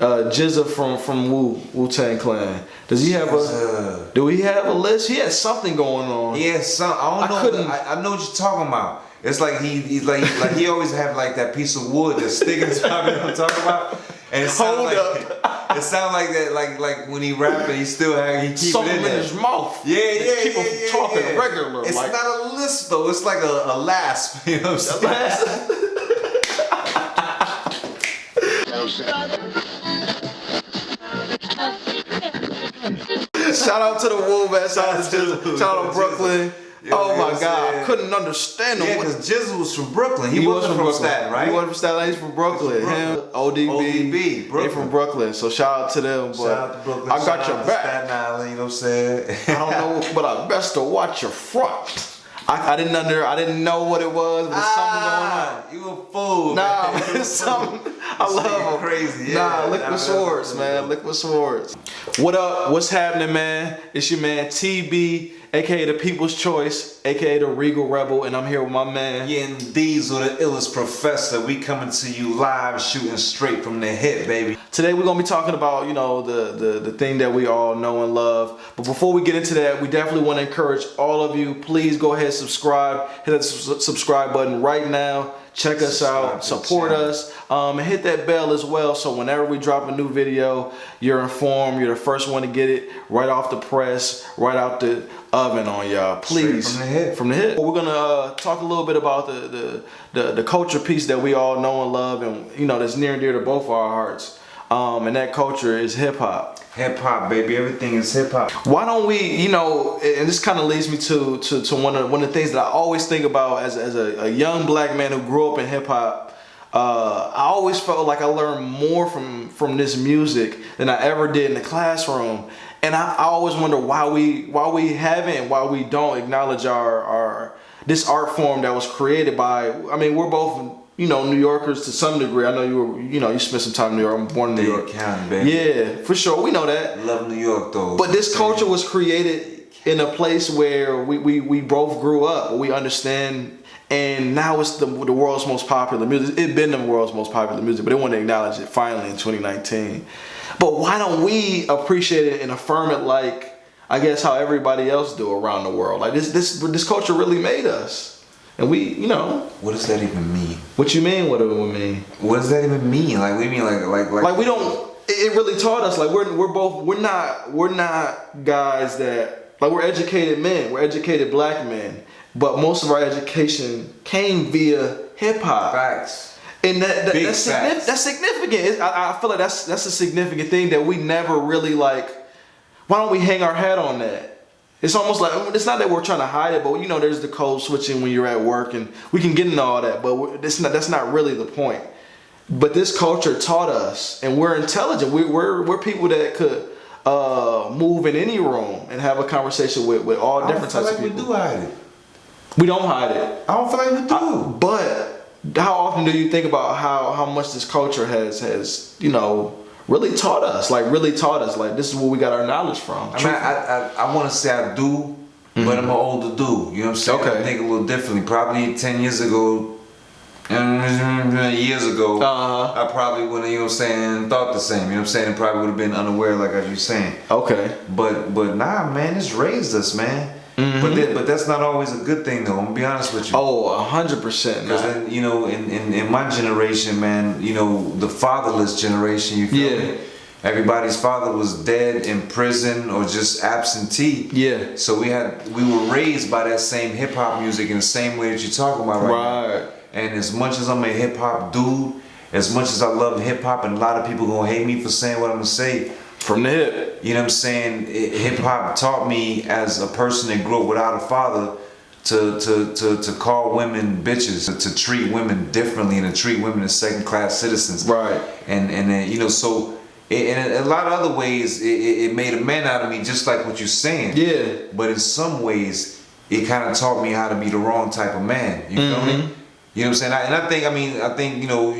GZA from Wu-Tang Clan. Does he have a? Do he have a list? He has something going on. He has some. I don't know. I know what you're talking about. It's like he's like he always have like that piece of wood that's sticking to top. You know what I'm talking about? And it sounds like it sounds like that. Like when he rapping, he still keep something it in his mouth. Yeah. Keep him talking regular. It's like, not a lisp though. It's like a lisp. You know what I'm saying? Shout out to the Wu, man. Shout out to Brooklyn. Yeah, oh my God, I couldn't understand him. Yeah, because GZA was from Brooklyn. He wasn't from Staten, right? He wasn't from Staten. He's from Brooklyn. Him, ODB, Brooklyn. They from Brooklyn. So shout out to them. But shout out to Brooklyn. I got your back. Staten Island, you know what I'm saying? I don't know, but I best to watch your front. I didn't know what it was, but something going on. You a fool. Nah, man, it's something. I love him. Crazy, yeah. Nah, Liquid Swords, man. Liquid Swords. What up? What's happening, man? It's your man TB, aka the People's Choice, aka the Regal Rebel, and I'm here with my man. Yeah, and these are the illest professor. We coming to you live, shooting straight from the hip, baby. Today we're gonna be talking about, you know, the thing that we all know and love. But before we get into that, we definitely want to encourage all of you. Please go ahead, subscribe, hit that subscribe button right now. Check us out, support us, and hit that bell as well. So whenever we drop a new video, you're informed. You're the first one to get it right off the press, right out the oven on y'all. Please, straight from the hip. From the hip. We're gonna talk a little bit about the culture piece that we all know and love, and you know that's near and dear to both our hearts. And that culture is hip hop. Hip hop, baby. Everything is hip hop. Why don't we, you know, and this kind of leads me to one of the things that I always think about as a young black man who grew up in hip hop. I always felt like I learned more from this music than I ever did in the classroom. And I always wonder why we don't acknowledge our this art form that was created by, I mean, we're both, you know, New Yorkers to some degree. I know you spent some time in New York. I'm born in New York. County, baby. Yeah, for sure. We know that. Love New York though. But this culture was created in a place where we both grew up. We understand, and now it's the world's most popular music. It's been the world's most popular music, but they want to acknowledge it finally in 2019. But why don't we appreciate it and affirm it like, I guess, how everybody else do around the world? Like this culture really made us. And we, you know. What does that even mean? What you mean? What do it mean? What does that even mean? Like, what do you mean? Like we don't. It really taught us. Like we're not guys that, like, we're educated men. We're educated black men. But most of our education came via hip hop. Facts. And that's significant. I feel like that's a significant thing that we never really like. Why don't we hang our hat on that? It's almost like, it's not that we're trying to hide it, but you know, there's the code switching when you're at work, and we can get into all that, but that's not really the point. But this culture taught us, and we're intelligent. We're people that could move in any room and have a conversation with all different types of people. We do hide it. We don't hide it. I don't feel like we do. But how often do you think about how much this culture has you know, really taught us, like this is where we got our knowledge from. I mean, I want to say I do, but I'm an older dude. You know what I'm saying? Okay. I think a little differently. Probably 10 years ago, I probably wouldn't, you know what I'm saying, thought the same. You know what I'm saying? And probably would have been unaware, like as you're saying. Okay. But nah, man, it's raised us, man. But that's not always a good thing, though. I'm gonna be honest with you. Oh, 100%. Because then, you know, in my generation, man, you know, the fatherless generation, you feel me? Everybody's father was dead, in prison, or just absentee. Yeah. So we were raised by that same hip hop music in the same way that you're talking about right now. And as much as I'm a hip hop dude, as much as I love hip hop, and a lot of people gonna hate me for saying what I'm gonna say. From the hip. You know what I'm saying? Hip hop taught me as a person that grew up without a father to call women bitches, to treat women differently, and to treat women as second class citizens. Right. And then, you know, so in a lot of other ways it made a man out of me, just like what you're saying. Yeah. But in some ways it kind of taught me how to be the wrong type of man. You feel me? You know what I'm saying? I think you know,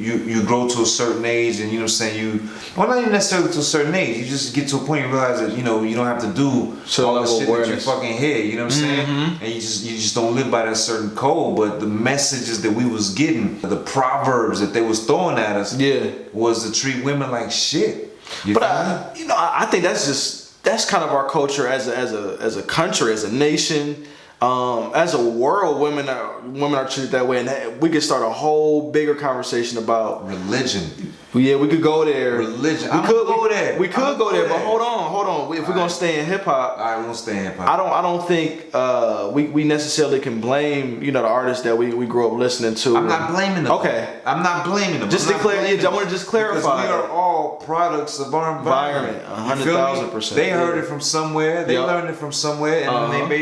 you grow to a certain age, and you know what I'm saying, well, not even necessarily to a certain age, you just get to a point and realize that, you know, you don't have to do all the shit that you fucking hear, you know what I'm saying? And you just don't live by that certain code. But the messages that we was getting, the proverbs that they was throwing at us, was to treat women like shit. But I think that's kind of our culture as a country, as a nation. As a world, women are treated that way, and we could start a whole bigger conversation about religion. Yeah, we could go there. Religion. We could go there. We could go there, but hold on. If we're gonna stay in hip hop, all right, we're gonna stay in hip hop. I don't think we necessarily can blame the artists that we grew up listening to. I'm not blaming them. Okay, I'm not blaming them. Just declare. I want to just clarify. Because we are all products of our environment. 100,000%. They heard it from somewhere. They learned it from somewhere, and then they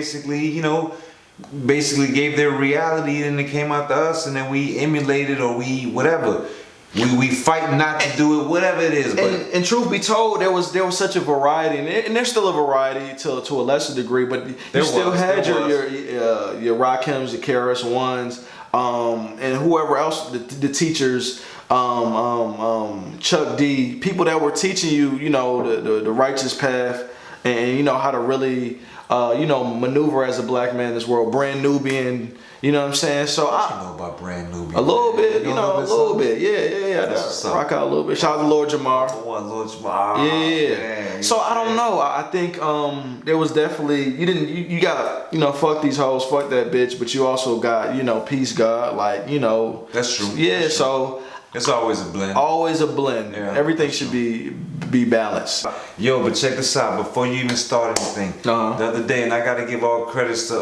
basically gave their reality, and it came out to us, and then we emulated or we whatever. We fight not to do it, whatever it is. But and truth be told, there was such a variety, and there's still a variety to a lesser degree. But you still had your Rakims, your KRS Ones, and whoever else, the teachers, Chuck D, people that were teaching you, the righteous path, and how to really, maneuver as a black man in this world. Brand Nubian. You know what I'm saying? So I know about Brand Nubian. A little bit, a little bit. Yeah. Rock out a little bit. Shout out to Lord Jamar. Lord Jamar. Yeah. Man, so I don't know. I think there was definitely you got fuck these hoes, fuck that bitch, but you also got peace God, That's true. Yeah. That's so true. It's always a blend. Always a blend. Yeah, everything should be balanced. Yo, but check this out. Before you even start anything, the other day, and I gotta give all credits to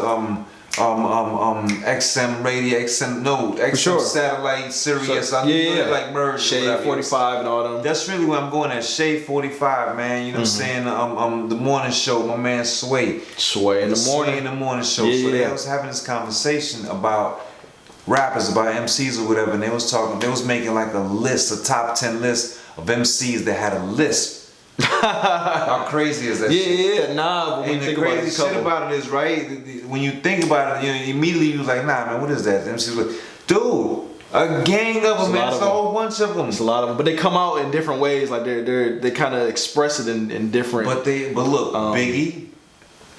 XM radio, XM satellite, Sirius. So, like merge. Shade 45 and all them. That's really what I'm going at. Shade 45, man. You know what I'm saying? The morning show, my man Sway in the morning show. Yeah, so they was having this conversation about rappers, about MCs or whatever, and they was making like a top 10 list of MCs that had a list. How crazy is that shit? Yeah, nah, but and the crazy shit about it is, right, when you think about it, immediately you was like, nah, man, what is that? MCs like, dude, a gang of them, man, it's a whole bunch of them. It's a lot of them, but they come out in different ways, like they kind of express it in different. But look, Biggie.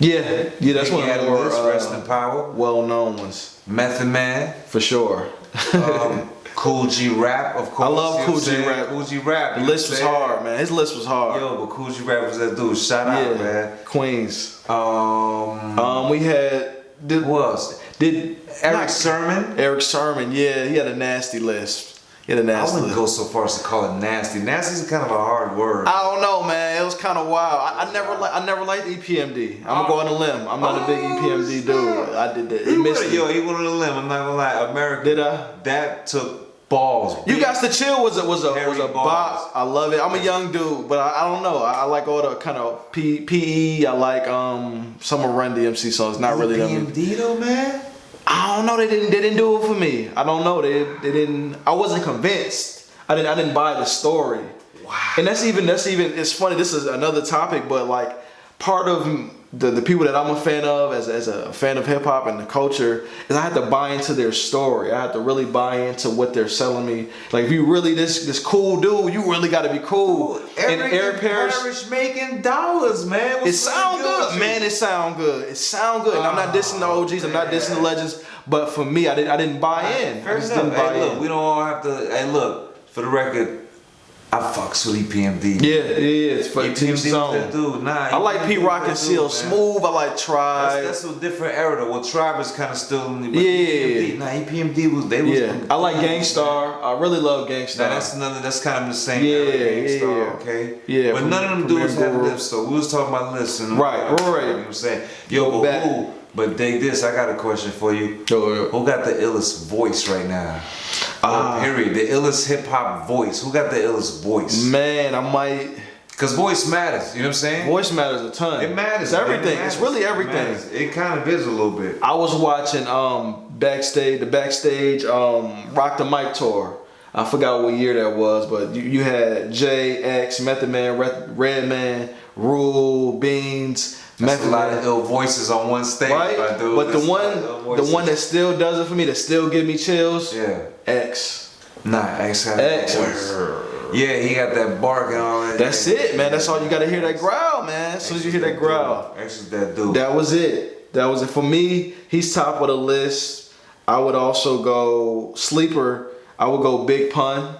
Yeah, that's Biggie one had of the more rest in power, well-known ones. Method Man, for sure. Cool G Rap, of course. I love Cool G Rap. Cool G Rap. The list was hard, man. His list was hard. Yo, but Cool G Rap was that dude. Shout out, man. Queens. We had Eric Sermon? Eric Sermon, yeah, he had a nasty list. I wouldn't go so far as to call it nasty. Nasty's kind of a hard word. I don't know, man. It was kind of wild. I never liked EPMD. I'm gonna go on a limb. I'm not a big EPMD dude. I did that. He went on a limb. I'm not gonna lie. America. Did I? That took balls. You Got to Chill was a bop. I love it. I'm a young dude, but I don't know. I like all the kind of PE. I like some of Run DMC songs. Not really them. EPMD though, man. I don't know. They didn't do it for me. I don't know. They didn't. I wasn't convinced. I didn't buy the story. Wow. And that's even. It's funny. This is another topic, but like part of the people that I'm a fan of as a fan of hip hop and the culture is I had to buy into their story. I had to really buy into what they're selling me. Like if you really this cool dude, you really got to be cool. Dude, Eric Parrish making dollars, man. It sound good, man. It sound good. And I'm not dissing the OGs. I'm not dissing the legends. But for me, I didn't buy in. Fair enough. Look, we don't all have to. Hey, look, for the record, I fucks with EPMD. Yeah, it's for team's zone. Dude, I like Pete Rock and Seal Smooth. I like Tribe. That's a different era though. Well, Tribe is kind of still in the EPMD was. I like Gangstar. I really love Gangstar. That's kind of the same era. Gangstar, okay. Yeah, but none of them dudes have lists. So we was talking about lists. Right. You know what I'm saying? Yo, but dig this. I got a question for you. Who got the illest voice right now? Period. The illest hip hop voice. Who got the illest voice? Man, I might. Cause voice matters. You know what I'm saying? Voice matters a ton. It matters. It's everything. It's really everything. It kind of is a little bit. I was watching the backstage Rock the Mic tour. I forgot what year that was, but you had J, X, Method Man, Redman, Rule, Beans. That's a lot of ill voices on one stage, right? But the one that still does it for me, that still give me chills, yeah, X. Nah, X got X. Yeah, he got that bark and all that. That's it, man. That's all you gotta hear, that growl, man. As soon as you hear that growl. X is that dude. That was it. That was it. For me, he's top of the list. I would also go sleeper. I would go Big Pun.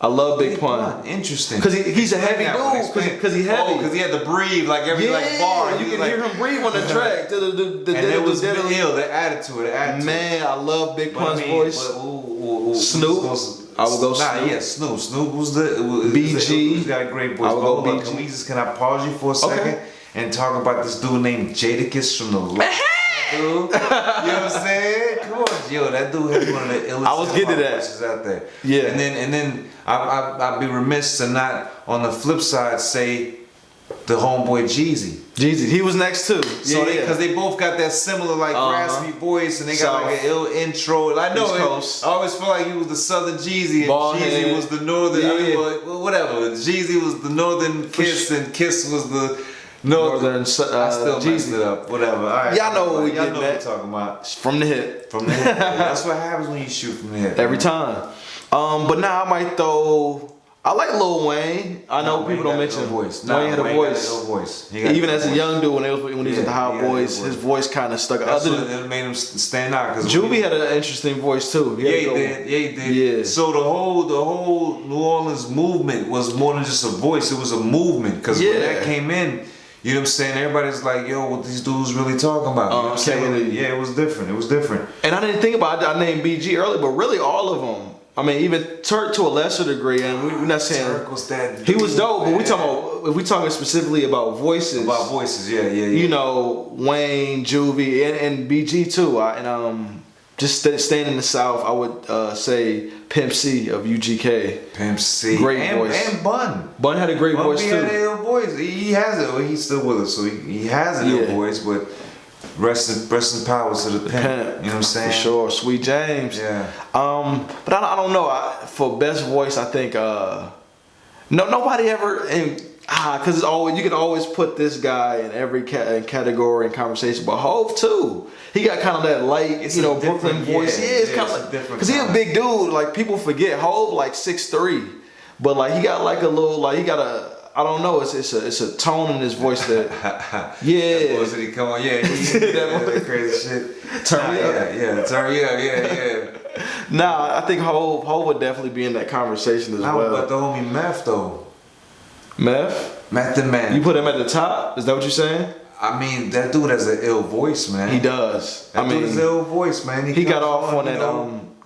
I love Big Pun. Interesting. Because he's a heavy dude. Because he's heavy. Oh, because he had to breathe like every bar. You can hear him breathe on the track. And it was ill. The attitude. Man, I love Big Pun's voice. Snoop. I would go Snoop. Nah, yeah, Snoop. Snoop was the BG. He's got a great voice. I would go BG. Can I pause you for a second and talk about this dude named Jadakiss from the left? Dude. You know what I'm saying? Come on, yo, that dude has one of the illest I was getting that voices out there. Yeah. And then I'd be remiss to not on the flip side say the homeboy Jeezy. Jeezy, he was next too. So because they both got that similar like raspy voice and they got like an ill intro. I know I always felt like he was the Southern Jeezy and Jeezy was the Northern. Well, whatever. Jeezy was the Northern Kiss and Kiss was the Northern. I still messed it up. Whatever. All right. Y'all know what we Y'all know what getting I'm talking about. From the hip. From the hip. That's what happens when you shoot from the hip. Every time. But now I might throw. I like Lil Wayne. I know people don't mention voice. Wayne had a voice. voice. Even as a young dude, when he was at the Hot Boys, his voice kind of stuck. That's what it made him stand out. Juvie had an interesting voice too. He did. Yeah. So the whole New Orleans movement was more than just a voice. It was a movement. Because when that came in, you know what I'm saying? Everybody's like, yo, what these dudes really talking about? You know what I'm saying? Yeah, it was different. It was different. And I didn't think about it. I named BG earlier, but really all of them. I mean, even Turk to a lesser degree, and we're not saying Turk was that. He was dope, but if we talking specifically about voices. About voices, yeah. You know, Wayne, Juvie, and BG too. Just staying in the South, I would say Pimp C of UGK. Pimp C, great voice, and Bun. Bun had a great voice too. Bun had an ill voice. He has it. Well, he's still with us, so he has an ill voice, but. Rest in power to the pimp. You know what I'm saying? For sure. Sweet James. Yeah. But I don't know. For best voice, I think nobody ever because it's always, you can always put this guy in every category and conversation. But Hov too. He got kind of that light, Brooklyn voice. Yeah, it's kind of like different. Because he's a big dude. Like people forget Hov like 6'3", but like he got like a little I don't know. It's a tone in his voice that That voice that he come on. Yeah, that crazy shit. Turn me up. Turn me up. Yeah. Nah, I think Hov would definitely be in that conversation as well. But the homie Meth though. Meth the Man. You put him at the top? Is that what you're saying? I mean, that dude has an ill voice, man. He does. That dude has an ill voice, man. He got off on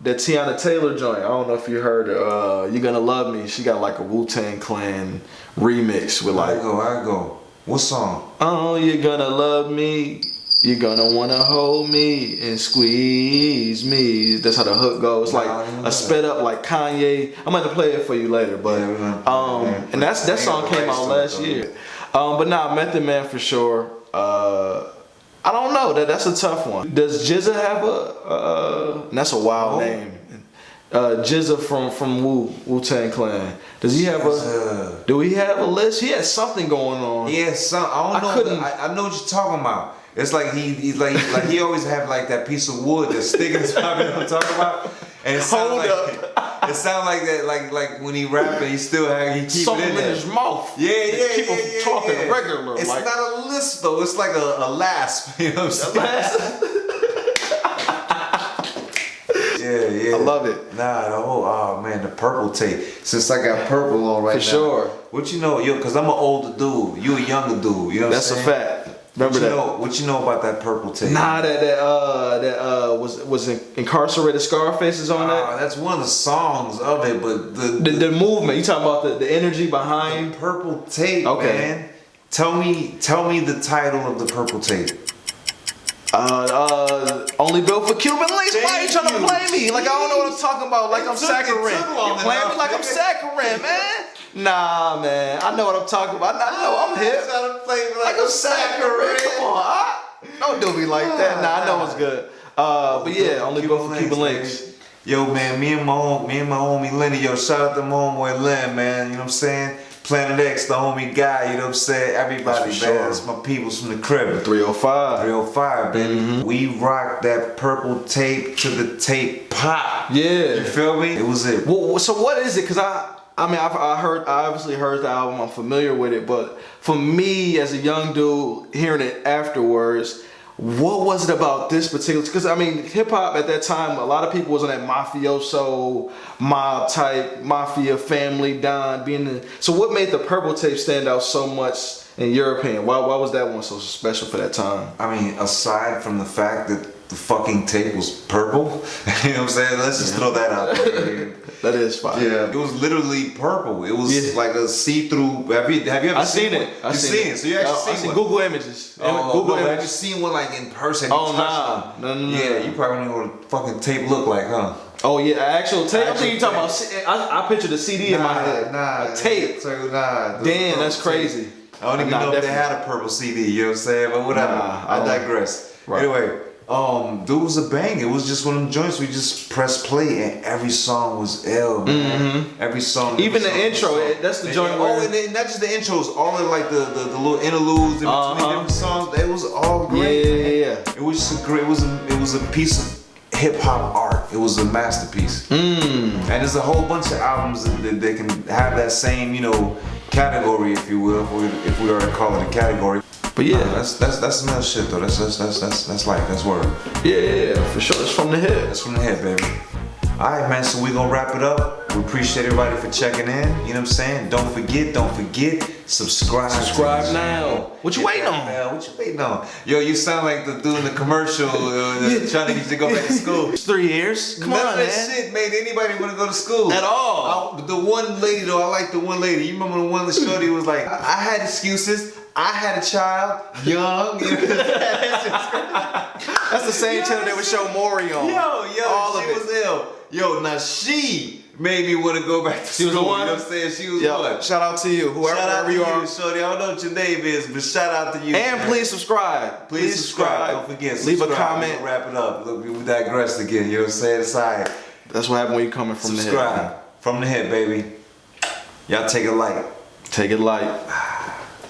that Tiana Taylor joint. I don't know if you heard her. You Gonna Love Me. She got like a Wu-Tang Clan remix with like. I go. What song? Oh, you're gonna love me. You're gonna wanna hold me and squeeze me. That's how the hook goes. Like a sped up like Kanye. I'm gonna play it for you later, but and that song came out last year. But nah, Method Man for sure. I don't know. That's a tough one. Does GZA have that's a wild name. GZA from Wu-Tang Clan. Does he have do he have a list? He has something going on. Yeah, I don't know. I know what you're talking about. It's like he's like he always have like that piece of wood that's sticking his pocket. You know what I'm talking about? And it sounds like that like when he rapping, he still he keep something it in there. His mouth. Yeah. Keep him talking regular. It's not a lisp though. It's like a lasp. You know what I'm saying? Yeah. I love it. Nah, the purple tape. Since I got purple on right now. For sure. What you know, because I'm an older dude. You a younger dude. You know what I'm saying? That's a fact. Remember that. What you know about that purple tape? Nah, that was Incarcerated Scarface is on that. That's one of the songs of it, but the movement. You talking about the energy behind the purple tape? Okay. Man. Tell me the title of the purple tape. Only built for Cuban links. Why are you trying to play me? Like I don't know what I'm talking about. Like I'm saccharine. You playing me like I'm saccharine, man. Nah, man. I know what I'm talking about. I know I'm hip. Trying to play me like I'm saccharine. Come on, don't do me like that. Nah, I know it's good. But yeah, only built for Cuban links. Yo, man, me and my homie Lenny, yo, shout out to my homeboy Len, man. You know what I'm saying? Planet X, the homie guy, you know what I'm saying? Everybody, man. Sure. That's my peoples from the crib. 305. 305, baby. We rocked that purple tape to the tape pop. Yeah. You feel me? It was it. Well, so what is it? Cause I mean, I obviously heard the album. I'm familiar with it, but for me as a young dude, hearing it afterwards, what was it about this particular? Because I mean, hip hop at that time, a lot of people was on that mafioso, mob type, mafia family, Don being the. So what made the purple tape stand out so much in your opinion? Why was that one so special for that time? I mean, aside from the fact that the fucking tape was purple, you know what I'm saying? Let's just throw that out there. That is fine. Yeah, it was literally purple. It was like a see-through. Have you ever seen it? I've seen it. So you actually seen one? Google Images. Google Images. Have you seen one like in person? Oh no. Yeah, you probably don't know what a fucking tape look like, huh? Oh yeah, actual tape. I think you talking about. I pictured the CD in my head. Nah, a tape. Nah. Damn, that's crazy. I don't even know if they had a purple CD. You know what I'm saying? But whatever. I digress. Right. Anyway. Dude, was a bang. It was just one of them joints we just pressed play and every song was ill, man. Every song. Even the intro, that's the joint where. And not just the intros, all of like the little interludes in between different songs. It was all great. Yeah. It was just a great. It was a piece of hip hop art. It was a masterpiece. And there's a whole bunch of albums that can have that same, category, if you will, if we were to call it a category. But yeah, that's some other shit though. That's life. That's word. Yeah, for sure. It's from the head. That's from the head, baby. All right, man. So we gonna wrap it up. We appreciate everybody for checking in. You know what I'm saying? Don't forget. Subscribe. Subscribe now. What you waiting on? Man, what you waiting on? Yo, you sound like the dude in the commercial trying to get you to go back to school. It's 3 years. Come None on, of that man. shit made anybody want to go to school At all. The one lady though, I like the one lady. You remember the one the shorty who was like, I had excuses. I had a child, young. That's the same channel they would show Maury on. All she was ill. Yo, now she made me want to go back to school. She was the one? You know what I'm saying? She was one. Shout out to you, whoever you are. Shorty. I don't know what your name is, but shout out to you. And man. please subscribe. Please subscribe. Don't forget. Leave subscribe. a comment. We'll wrap it up. Look, we digressed again. You know what I'm saying? It's all right. That's what happened when you coming from the head. Subscribe. From the head, baby. Y'all take it light. Take it light.